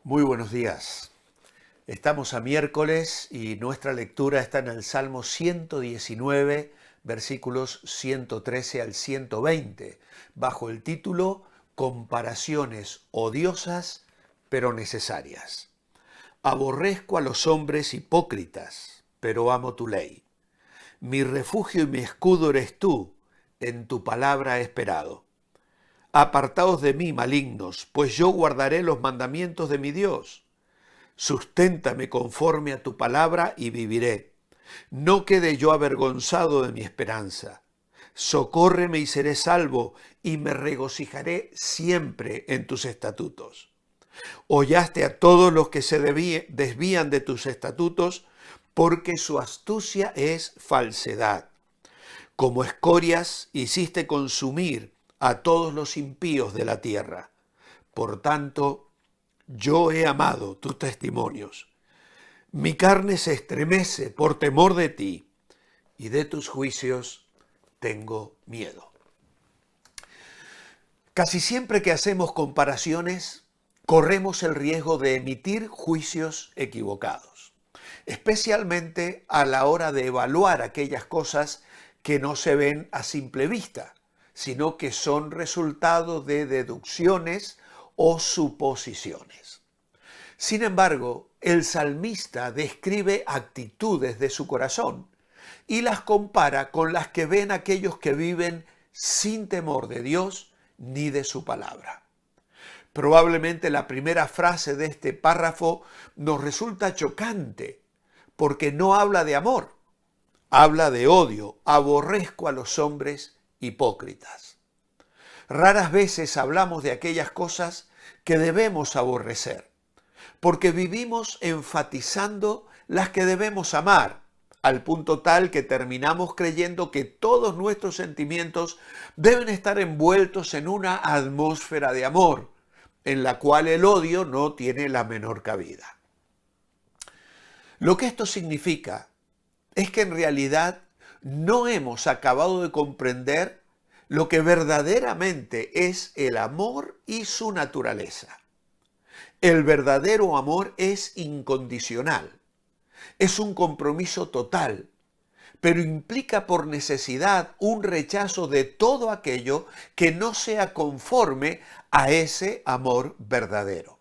Muy buenos días. Estamos a miércoles y nuestra lectura está en el Salmo 119, versículos 113 al 120, bajo el título Comparaciones odiosas pero necesarias. Aborrezco a los hombres hipócritas, pero amo tu ley. Mi refugio y mi escudo eres tú, en tu palabra he esperado. Apartaos de mí, malignos, pues yo guardaré los mandamientos de mi Dios. Susténtame conforme a tu palabra y viviré. No quede yo avergonzado de mi esperanza. Socórreme y seré salvo, y me regocijaré siempre en tus estatutos. Hollaste a todos los que se desvían de tus estatutos, porque su astucia es falsedad. Como escorias hiciste consumir a todos los impíos de la tierra. Por tanto, yo he amado tus testimonios. Mi carne se estremece por temor de ti, y de tus juicios tengo miedo. Casi siempre que hacemos comparaciones, corremos el riesgo de emitir juicios equivocados, especialmente a la hora de evaluar aquellas cosas que no se ven a simple vista, sino que son resultado de deducciones o suposiciones. Sin embargo, el salmista describe actitudes de su corazón y las compara con las que ven aquellos que viven sin temor de Dios ni de su palabra. Probablemente la primera frase de este párrafo nos resulta chocante porque no habla de amor, habla de odio. Aborrezco a los hombres hipócritas. Raras veces hablamos de aquellas cosas que debemos aborrecer, porque vivimos enfatizando las que debemos amar, al punto tal que terminamos creyendo que todos nuestros sentimientos deben estar envueltos en una atmósfera de amor, en la cual el odio no tiene la menor cabida. Lo que esto significa es que en realidad no hemos acabado de comprender lo que verdaderamente es el amor y su naturaleza. El verdadero amor es incondicional, es un compromiso total, pero implica por necesidad un rechazo de todo aquello que no sea conforme a ese amor verdadero.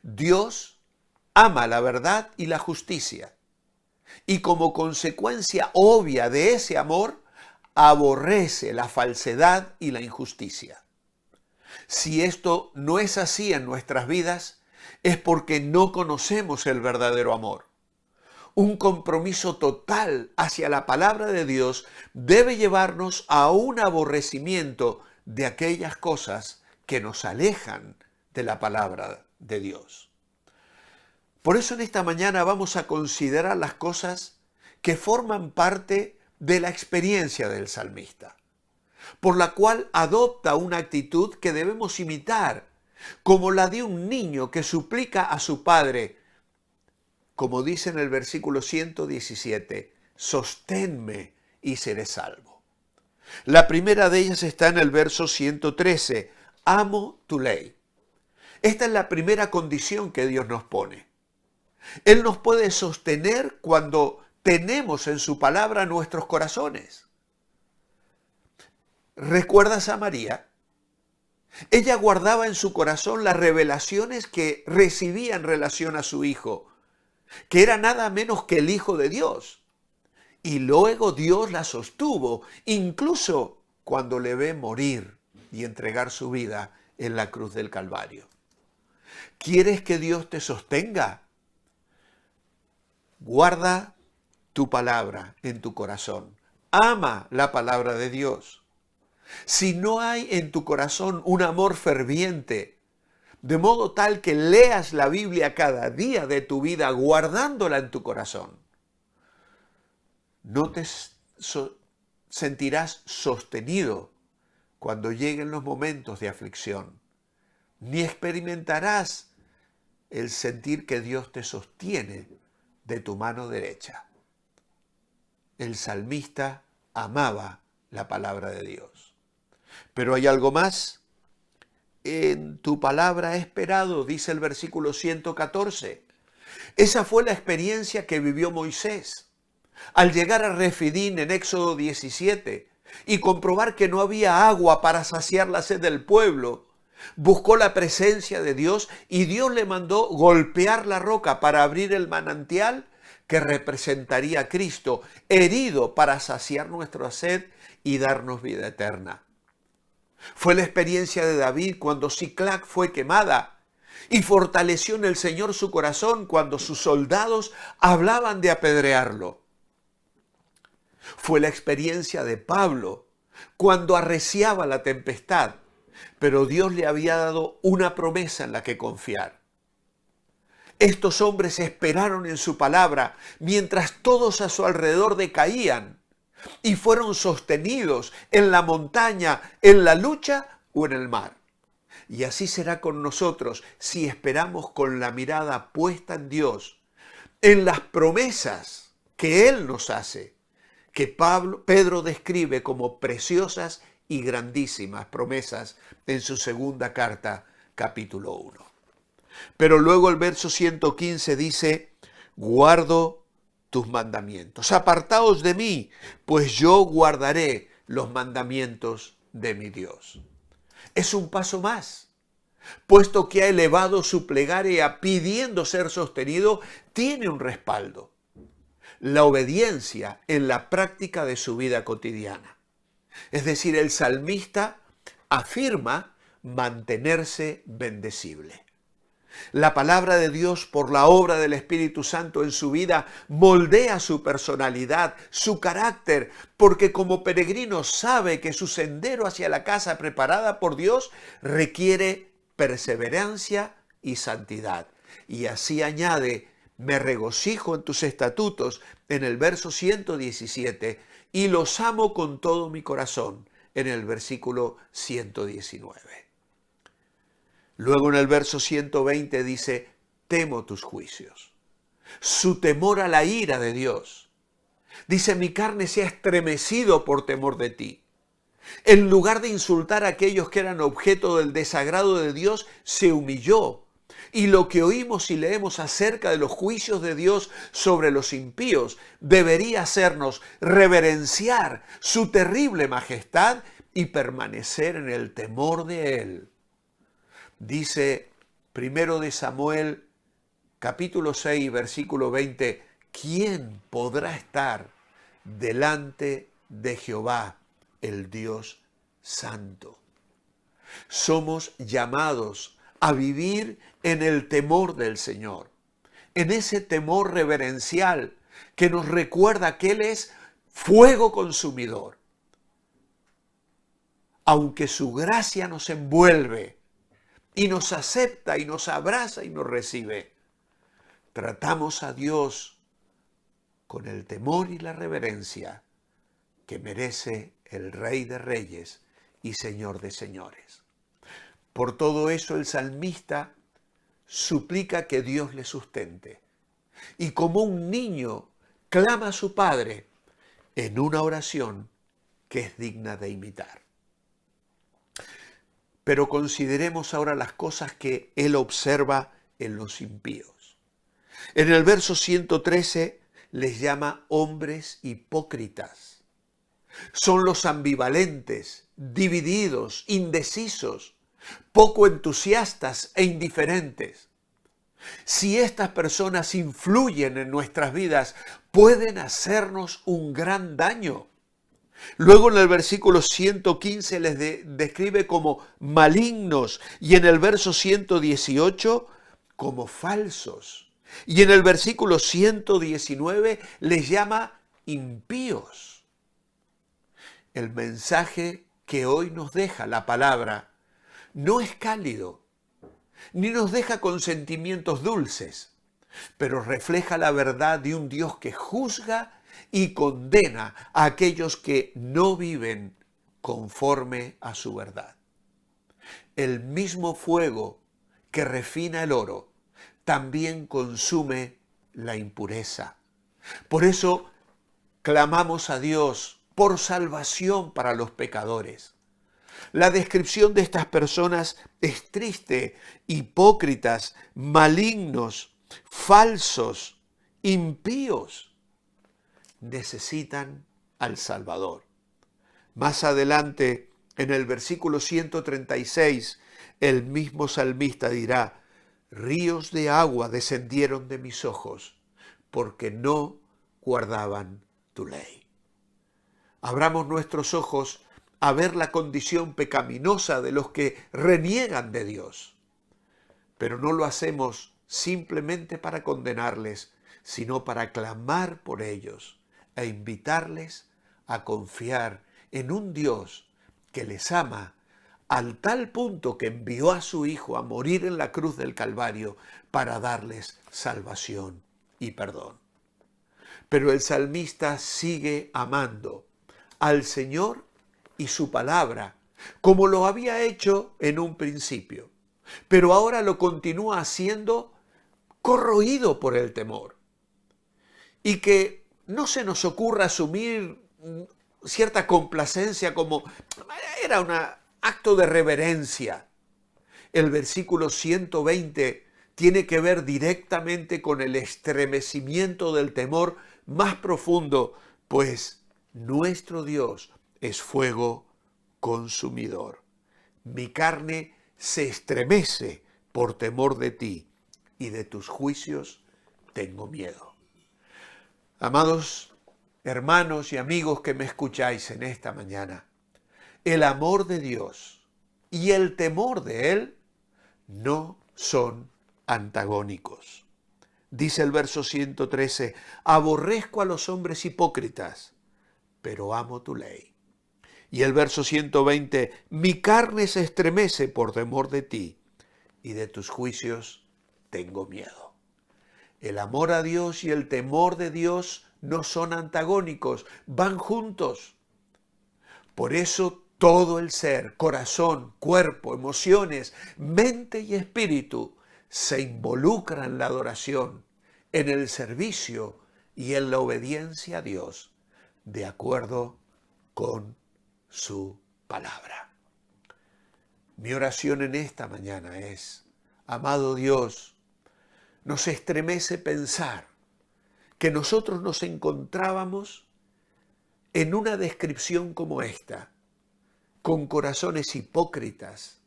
Dios ama la verdad y la justicia, y como consecuencia obvia de ese amor, aborrece la falsedad y la injusticia. Si esto no es así en nuestras vidas, es porque no conocemos el verdadero amor. Un compromiso total hacia la palabra de Dios debe llevarnos a un aborrecimiento de aquellas cosas que nos alejan de la palabra de Dios. Por eso en esta mañana vamos a considerar las cosas que forman parte de la experiencia del salmista, por la cual adopta una actitud que debemos imitar, como la de un niño que suplica a su padre, como dice en el versículo 117, sosténme y seré salvo. La primera de ellas está en el verso 113, amo tu ley. Esta es la primera condición que Dios nos pone. Él nos puede sostener cuando tenemos en su palabra nuestros corazones. ¿Recuerdas a María? Ella guardaba en su corazón las revelaciones que recibía en relación a su hijo, que era nada menos que el Hijo de Dios. Y luego Dios la sostuvo, incluso cuando le ve morir y entregar su vida en la cruz del Calvario. ¿Quieres que Dios te sostenga? Guarda tu palabra en tu corazón. Ama la palabra de Dios. Si no hay en tu corazón un amor ferviente, de modo tal que leas la Biblia cada día de tu vida guardándola en tu corazón, no te sentirás sostenido cuando lleguen los momentos de aflicción, ni experimentarás el sentir que Dios te sostiene de tu mano derecha. El salmista amaba la palabra de Dios. Pero hay algo más. en tu palabra he esperado, dice el versículo 114. Esa fue la experiencia que vivió Moisés. Al llegar a Refidín en Éxodo 17 y comprobar que no había agua para saciar la sed del pueblo, buscó la presencia de Dios y Dios le mandó golpear la roca para abrir el manantial que representaría a Cristo, herido para saciar nuestra sed y darnos vida eterna. Fue la experiencia de David cuando Siclac fue quemada y fortaleció en el Señor su corazón cuando sus soldados hablaban de apedrearlo. Fue la experiencia de Pablo cuando arreciaba la tempestad, pero Dios le había dado una promesa en la que confiar. Estos hombres esperaron en su palabra mientras todos a su alrededor decaían y fueron sostenidos en la montaña, en la lucha o en el mar. Y así será con nosotros si esperamos con la mirada puesta en Dios, en las promesas que Él nos hace, que Pedro describe como preciosas y grandísimas promesas en su segunda carta, capítulo 1. Pero luego el verso 115 dice, guardo tus mandamientos. Apartaos de mí, pues yo guardaré los mandamientos de mi Dios. Es un paso más. Puesto que ha elevado su plegaria pidiendo ser sostenido, tiene un respaldo: la obediencia en la práctica de su vida cotidiana. Es decir, el salmista afirma mantenerse bendecible. La palabra de Dios, por la obra del Espíritu Santo en su vida, moldea su personalidad, su carácter, porque como peregrino sabe que su sendero hacia la casa preparada por Dios requiere perseverancia y santidad. Y así añade, me regocijo en tus estatutos, en el verso 117, y los amo con todo mi corazón, en el versículo 119. Luego en el verso 120 dice, temo tus juicios. Su temor a la ira de Dios. Dice, mi carne se ha estremecido por temor de ti. En lugar de insultar a aquellos que eran objeto del desagrado de Dios, se humilló. Y lo que oímos y leemos acerca de los juicios de Dios sobre los impíos debería hacernos reverenciar su terrible majestad y permanecer en el temor de Él. Dice 1 de Samuel, capítulo 6, versículo 20, ¿quién podrá estar delante de Jehová, el Dios Santo? Somos llamados a vivir en el temor del Señor, en ese temor reverencial que nos recuerda que Él es fuego consumidor. Aunque su gracia nos envuelve y nos acepta y nos abraza y nos recibe, tratamos a Dios con el temor y la reverencia que merece el Rey de Reyes y Señor de Señores. Por todo eso el salmista suplica que Dios le sustente y como un niño clama a su Padre en una oración que es digna de imitar. Pero consideremos ahora las cosas que él observa en los impíos. En el verso 113 les llama hombres hipócritas. Son los ambivalentes, divididos, indecisos, poco entusiastas e indiferentes. Si estas personas influyen en nuestras vidas, pueden hacernos un gran daño. Luego en el versículo 115 les describe como malignos y en el verso 118 como falsos. Y en el versículo 119 les llama impíos. El mensaje que hoy nos deja la palabra no es cálido, ni nos deja con sentimientos dulces, pero refleja la verdad de un Dios que juzga y condena a aquellos que no viven conforme a su verdad. El mismo fuego que refina el oro también consume la impureza. Por eso clamamos a Dios por salvación para los pecadores. La descripción de estas personas es triste: hipócritas, malignos, falsos, impíos. Necesitan al Salvador. Más adelante, en el versículo 136, el mismo salmista dirá: ríos de agua descendieron de mis ojos, porque no guardaban tu ley. Abramos nuestros ojos a ver la condición pecaminosa de los que reniegan de Dios. Pero no lo hacemos simplemente para condenarles, sino para clamar por ellos e invitarles a confiar en un Dios que les ama al tal punto que envió a su Hijo a morir en la cruz del Calvario para darles salvación y perdón. Pero el salmista sigue amando al Señor y su palabra, como lo había hecho en un principio, pero ahora lo continúa haciendo corroído por el temor. Y que no se nos ocurra asumir cierta complacencia como era un acto de reverencia. El versículo 120 tiene que ver directamente con el estremecimiento del temor más profundo, pues nuestro Dios es fuego consumidor. Mi carne se estremece por temor de ti, y de tus juicios tengo miedo. Amados hermanos y amigos que me escucháis en esta mañana, el amor de Dios y el temor de Él no son antagónicos. Dice el verso 113, aborrezco a los hombres hipócritas, pero amo tu ley. Y el verso 120, mi carne se estremece por temor de ti, y de tus juicios tengo miedo. El amor a Dios y el temor de Dios no son antagónicos, van juntos. Por eso todo el ser, corazón, cuerpo, emociones, mente y espíritu se involucran en la adoración, en el servicio y en la obediencia a Dios, de acuerdo con su palabra. Mi oración en esta mañana es: amado Dios, nos estremece pensar que nosotros nos encontrábamos en una descripción como esta, con corazones hipócritas,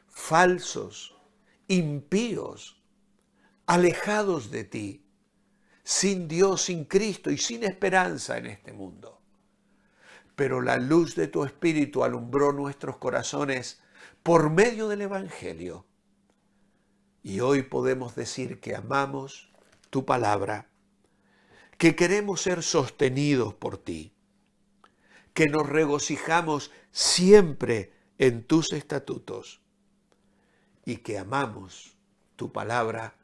falsos, impíos, alejados de ti, sin Dios, sin Cristo y sin esperanza en este mundo. Pero la luz de tu Espíritu alumbró nuestros corazones por medio del Evangelio. Y hoy podemos decir que amamos tu palabra, que queremos ser sostenidos por ti, que nos regocijamos siempre en tus estatutos y que amamos tu palabra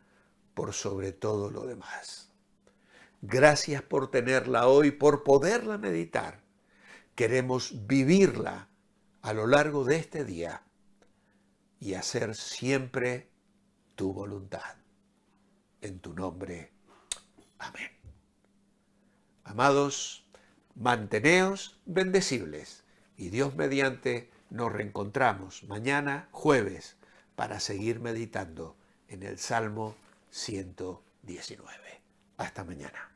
por sobre todo lo demás. Gracias por tenerla hoy, por poderla meditar. Queremos vivirla a lo largo de este día y hacer siempre tu voluntad. En tu nombre. Amén. Amados, manteneos bendecibles y Dios mediante nos reencontramos mañana jueves para seguir meditando en el Salmo 119. Hasta mañana.